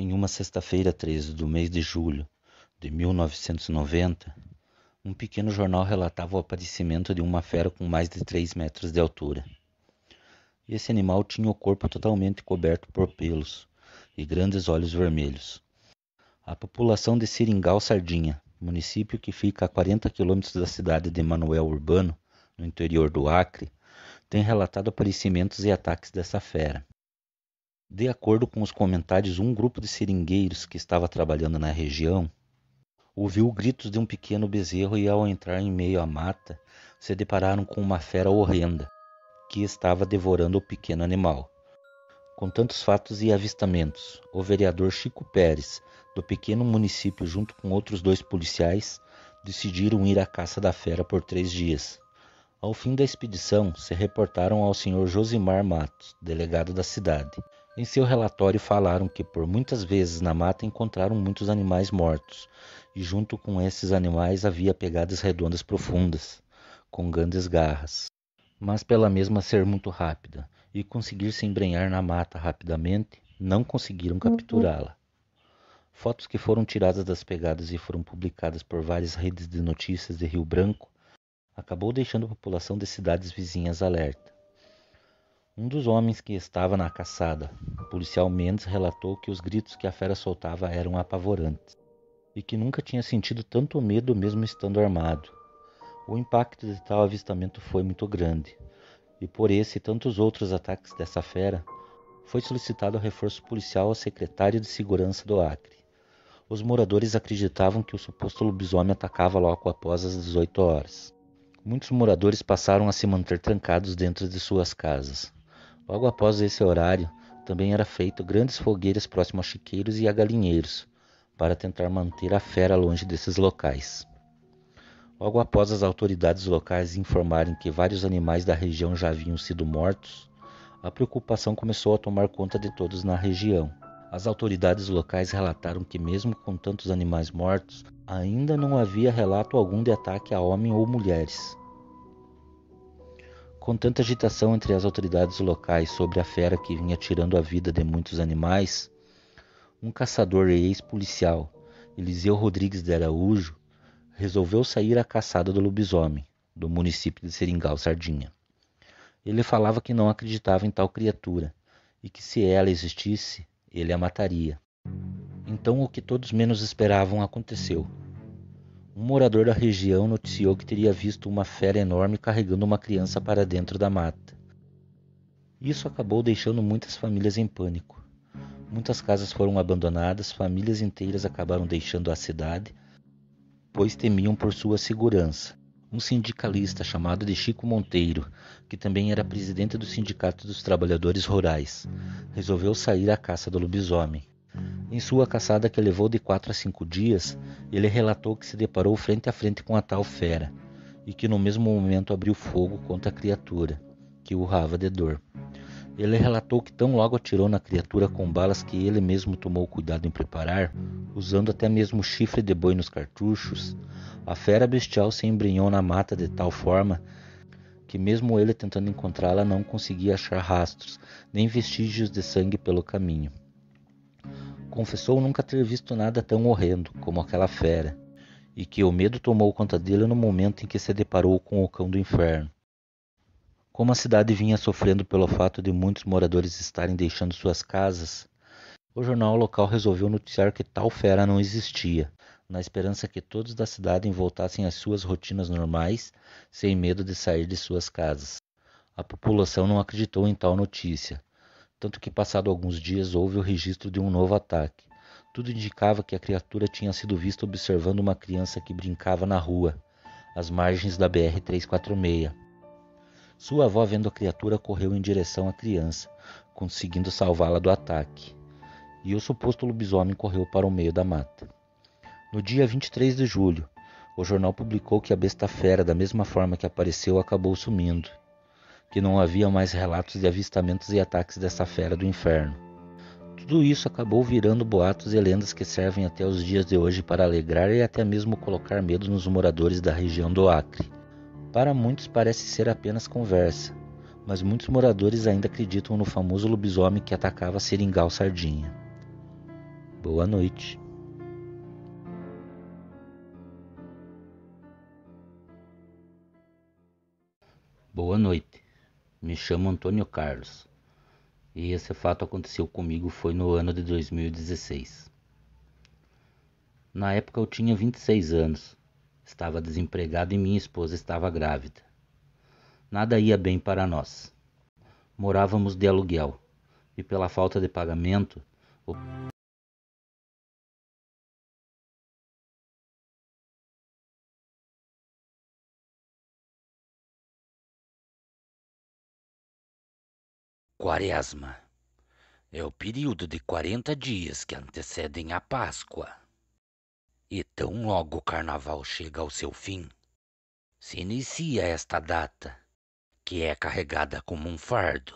Em uma sexta-feira 13 do mês de julho de 1990, um pequeno jornal relatava o aparecimento de uma fera com mais de 3 metros de altura. Esse animal tinha o corpo totalmente coberto por pelos e grandes olhos vermelhos. A população de Seringal Sardinha, município que fica a 40 quilômetros da cidade de Manoel Urbano, no interior do Acre, tem relatado aparecimentos e ataques dessa fera. De acordo com os comentários, um grupo de seringueiros que estava trabalhando na região ouviu gritos de um pequeno bezerro e, ao entrar em meio à mata, se depararam com uma fera horrenda que estava devorando o pequeno animal. Com tantos fatos e avistamentos, o vereador Chico Pérez, do pequeno município, junto com outros 2 policiais, decidiram ir à caça da fera por 3 dias. Ao fim da expedição, se reportaram ao senhor Josimar Matos, delegado da cidade. Em seu relatório falaram que por muitas vezes na mata encontraram muitos animais mortos, e junto com esses animais havia pegadas redondas profundas, com grandes garras. Mas pela mesma ser muito rápida e conseguir se embrenhar na mata rapidamente, não conseguiram capturá-la. Fotos que foram tiradas das pegadas e foram publicadas por várias redes de notícias de Rio Branco acabou deixando a população de cidades vizinhas alerta. Um dos homens que estava na caçada, o policial Mendes, relatou que os gritos que a fera soltava eram apavorantes e que nunca tinha sentido tanto medo mesmo estando armado. O impacto de tal avistamento foi muito grande, e por esse e tantos outros ataques dessa fera, foi solicitado reforço policial ao secretário de Segurança do Acre. Os moradores acreditavam que o suposto lobisomem atacava logo após as 18 horas. Muitos moradores passaram a se manter trancados dentro de suas casas. Logo após esse horário, também era feito grandes fogueiras próximo a chiqueiros e a galinheiros, para tentar manter a fera longe desses locais. Logo após as autoridades locais informarem que vários animais da região já haviam sido mortos, a preocupação começou a tomar conta de todos na região. As autoridades locais relataram que mesmo com tantos animais mortos, ainda não havia relato algum de ataque a homem ou mulheres. Com tanta agitação entre as autoridades locais sobre a fera que vinha tirando a vida de muitos animais, um caçador e ex-policial, Eliseu Rodrigues de Araújo, resolveu sair à caçada do lobisomem, do município de Seringal Sardinha. Ele falava que não acreditava em tal criatura, e que se ela existisse, ele a mataria. Então o que todos menos esperavam aconteceu. Um morador da região noticiou que teria visto uma fera enorme carregando uma criança para dentro da mata. Isso acabou deixando muitas famílias em pânico. Muitas casas foram abandonadas, famílias inteiras acabaram deixando a cidade, pois temiam por sua segurança. Um sindicalista chamado de Chico Monteiro, que também era presidente do Sindicato dos Trabalhadores Rurais, resolveu sair à caça do lobisomem. Em sua caçada, que levou de 4 a 5 dias, ele relatou que se deparou frente a frente com a tal fera, e que no mesmo momento abriu fogo contra a criatura, que urrava de dor. Ele relatou que tão logo atirou na criatura com balas que ele mesmo tomou cuidado em preparar, usando até mesmo chifre de boi nos cartuchos, a fera bestial se embrenhou na mata de tal forma que mesmo ele tentando encontrá-la não conseguia achar rastros, nem vestígios de sangue pelo caminho. Confessou nunca ter visto nada tão horrendo como aquela fera, e que o medo tomou conta dele no momento em que se deparou com o cão do inferno. Como a cidade vinha sofrendo pelo fato de muitos moradores estarem deixando suas casas, o jornal local resolveu noticiar que tal fera não existia, na esperança que todos da cidade voltassem às suas rotinas normais, sem medo de sair de suas casas. A população não acreditou em tal notícia, tanto que passado alguns dias houve o registro de um novo ataque. Tudo indicava que a criatura tinha sido vista observando uma criança que brincava na rua, às margens da BR-346. Sua avó, vendo a criatura, correu em direção à criança, conseguindo salvá-la do ataque, e o suposto lobisomem correu para o meio da mata. No dia 23 de julho, o jornal publicou que a besta fera, da mesma forma que apareceu, acabou sumindo, que não havia mais relatos de avistamentos e ataques dessa fera do inferno. Tudo isso acabou virando boatos e lendas que servem até os dias de hoje para alegrar e até mesmo colocar medo nos moradores da região do Acre. Para muitos parece ser apenas conversa, mas muitos moradores ainda acreditam no famoso lobisomem que atacava Seringal Sardinha. Boa noite. Boa noite. Me chamo Antônio Carlos. E esse fato aconteceu comigo foi no ano de 2016. Na época eu tinha 26 anos. Estava desempregado e minha esposa estava grávida. Nada ia bem para nós. Morávamos de aluguel e pela falta de pagamento, Quaresma é o período de 40 dias que antecedem a Páscoa. E tão logo o carnaval chega ao seu fim, se inicia esta data, que é carregada como um fardo.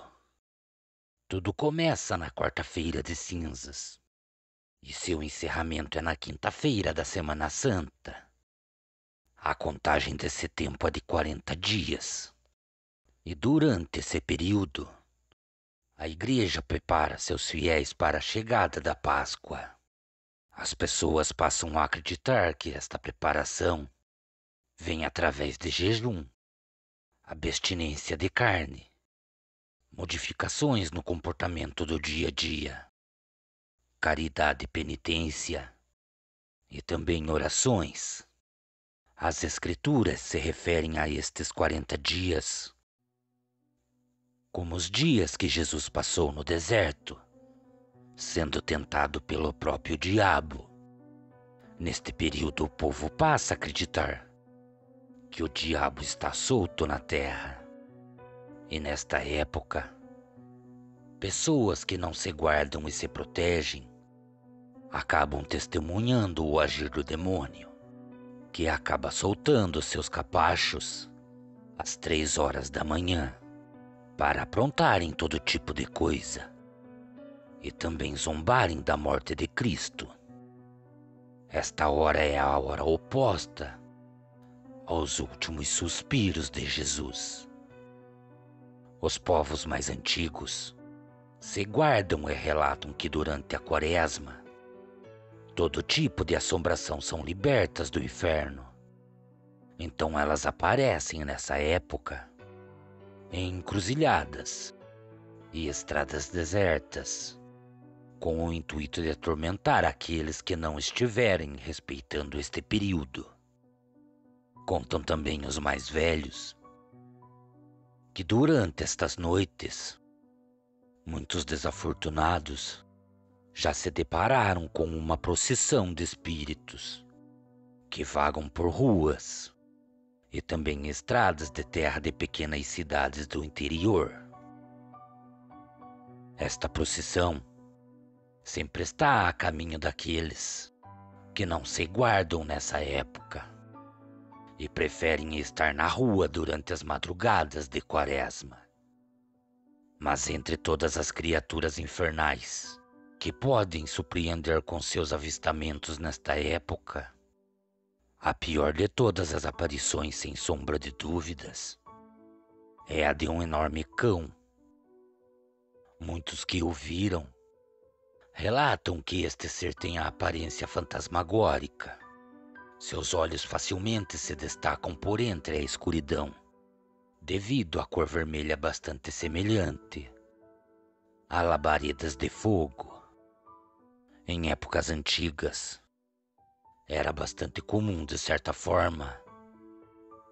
Tudo começa na quarta-feira de cinzas, e seu encerramento é na quinta-feira da Semana Santa. A contagem desse tempo é de 40 dias. E durante esse período, a igreja prepara seus fiéis para a chegada da Páscoa. As pessoas passam a acreditar que esta preparação vem através de jejum, abstinência de carne, modificações no comportamento do dia a dia, caridade e penitência e também orações. As Escrituras se referem a estes 40 dias como os dias que Jesus passou no deserto, sendo tentado pelo próprio diabo. Neste período, o povo passa a acreditar que o diabo está solto na terra. E nesta época, pessoas que não se guardam e se protegem acabam testemunhando o agir do demônio, que acaba soltando seus capachos às 3 horas da manhã para aprontarem todo tipo de coisa e também zombarem da morte de Cristo. Esta hora é a hora oposta aos últimos suspiros de Jesus. Os povos mais antigos se guardam e relatam que durante a Quaresma, todo tipo de assombração são libertas do inferno. Então elas aparecem nessa época em encruzilhadas e estradas desertas, com o intuito de atormentar aqueles que não estiverem respeitando este período. Contam também os mais velhos que durante estas noites, muitos desafortunados já se depararam com uma procissão de espíritos que vagam por ruas e também estradas de terra de pequenas cidades do interior. Esta procissão sempre está a caminho daqueles que não se guardam nessa época e preferem estar na rua durante as madrugadas de Quaresma. Mas entre todas as criaturas infernais que podem surpreender com seus avistamentos nesta época, a pior de todas as aparições, sem sombra de dúvidas, é a de um enorme cão. Muitos que o viram relatam que este ser tem a aparência fantasmagórica. Seus olhos facilmente se destacam por entre a escuridão, devido à cor vermelha bastante semelhante a labaredas de fogo. Em épocas antigas, era bastante comum, de certa forma,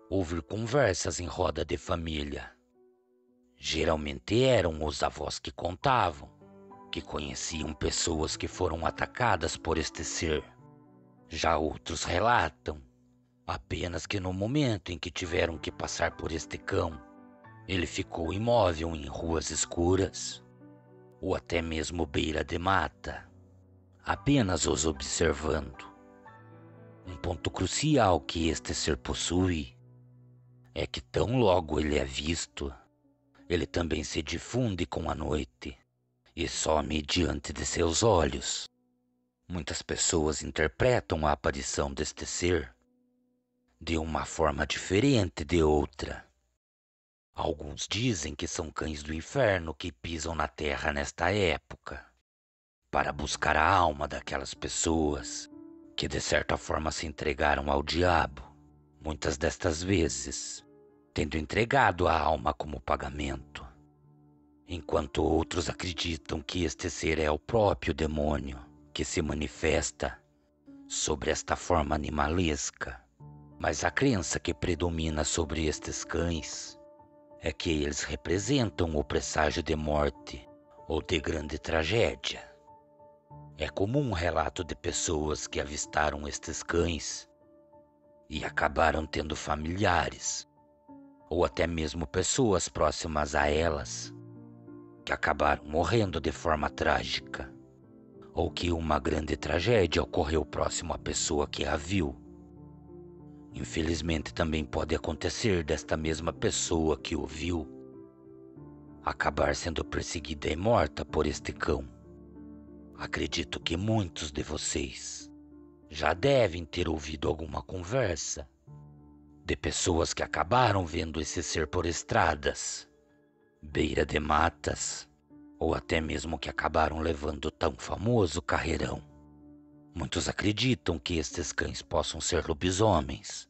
ouvir conversas em roda de família. Geralmente eram os avós que contavam que conheciam pessoas que foram atacadas por este ser. Já outros relatam apenas que no momento em que tiveram que passar por este cão, ele ficou imóvel em ruas escuras ou até mesmo beira de mata, apenas os observando. Um ponto crucial que este ser possui é que tão logo ele é visto, ele também se difunde com a noite e some diante de seus olhos. Muitas pessoas interpretam a aparição deste ser de uma forma diferente de outra. Alguns dizem que são cães do inferno que pisam na terra nesta época. para buscar a alma daquelas pessoas que de certa forma se entregaram ao diabo, muitas destas vezes tendo entregado a alma como pagamento, enquanto outros acreditam que este ser é o próprio demônio que se manifesta sobre esta forma animalesca. Mas a crença que predomina sobre estes cães é que eles representam o presságio de morte ou de grande tragédia. É comum um relato de pessoas que avistaram estes cães e acabaram tendo familiares, ou até mesmo pessoas próximas a elas, que acabaram morrendo de forma trágica, ou que uma grande tragédia ocorreu próximo à pessoa que a viu. Infelizmente também pode acontecer desta mesma pessoa que o viu acabar sendo perseguida e morta por este cão. Acredito que muitos de vocês já devem ter ouvido alguma conversa de pessoas que acabaram vendo esse ser por estradas, beira de matas, ou até mesmo que acabaram levando o tão famoso carreirão. Muitos acreditam que estes cães possam ser lobisomens,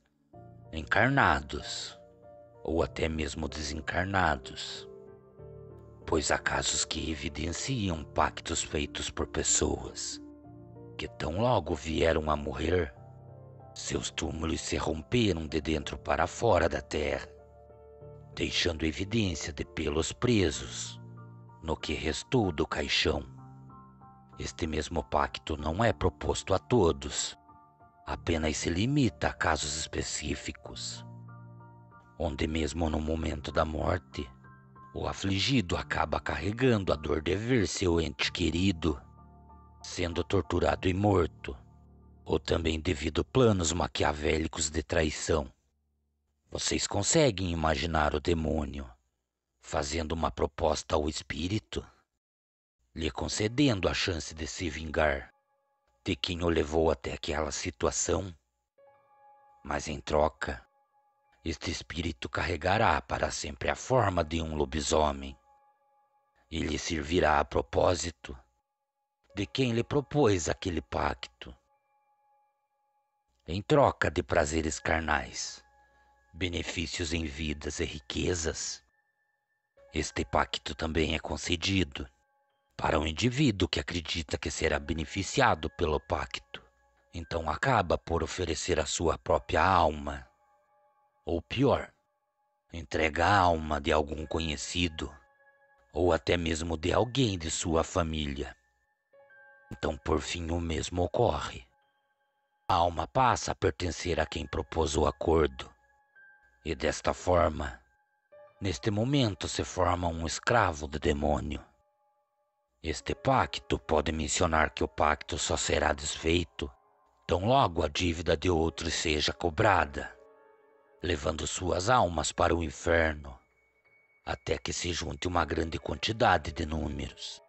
encarnados, ou até mesmo desencarnados, pois há casos que evidenciam pactos feitos por pessoas que tão logo vieram a morrer, seus túmulos se romperam de dentro para fora da terra, deixando evidência de pelos presos no que restou do caixão. Este mesmo pacto não é proposto a todos, apenas se limita a casos específicos, onde mesmo no momento da morte, o afligido acaba carregando a dor de ver seu ente querido sendo torturado e morto, ou também devido a planos maquiavélicos de traição. Vocês conseguem imaginar o demônio fazendo uma proposta ao espírito, lhe concedendo a chance de se vingar de quem o levou até aquela situação? Mas em troca, este espírito carregará para sempre a forma de um lobisomem e lhe servirá a propósito de quem lhe propôs aquele pacto. Em troca de prazeres carnais, benefícios em vidas e riquezas, este pacto também é concedido para um indivíduo que acredita que será beneficiado pelo pacto. Então acaba por oferecer a sua própria alma, ou pior, entrega a alma de algum conhecido, ou até mesmo de alguém de sua família. Então por fim o mesmo ocorre. A alma passa a pertencer a quem propôs o acordo, e desta forma, neste momento se forma um escravo do demônio. Este pacto pode mencionar que o pacto só será desfeito tão logo a dívida de outros seja cobrada, levando suas almas para o inferno, até que se junte uma grande quantidade de números.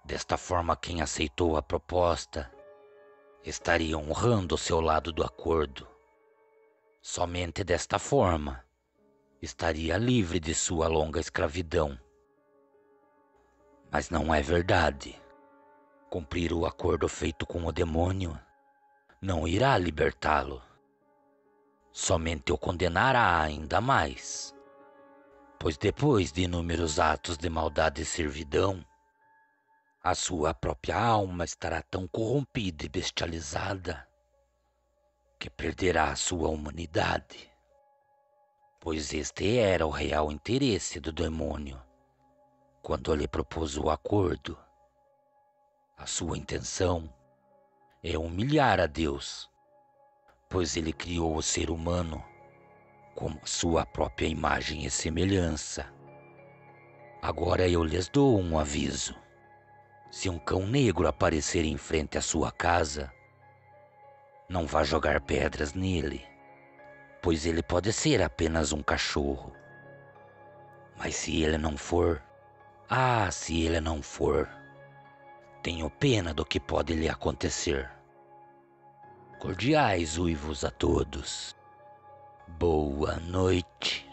Desta forma, quem aceitou a proposta estaria honrando o seu lado do acordo. Somente desta forma estaria livre de sua longa escravidão. Mas não é verdade. Cumprir o acordo feito com o demônio não irá libertá-lo. Somente o condenará ainda mais. Pois depois de inúmeros atos de maldade e servidão, a sua própria alma estará tão corrompida e bestializada que perderá a sua humanidade. Pois este era o real interesse do demônio quando lhe propôs o acordo. A sua intenção é humilhar a Deus, pois ele criou o ser humano como sua própria imagem e semelhança. Agora eu lhes dou um aviso. Se um cão negro aparecer em frente à sua casa, não vá jogar pedras nele, pois ele pode ser apenas um cachorro. Mas se ele não for, se ele não for, tenho pena do que pode lhe acontecer. Cordiais uivos a todos. Boa noite.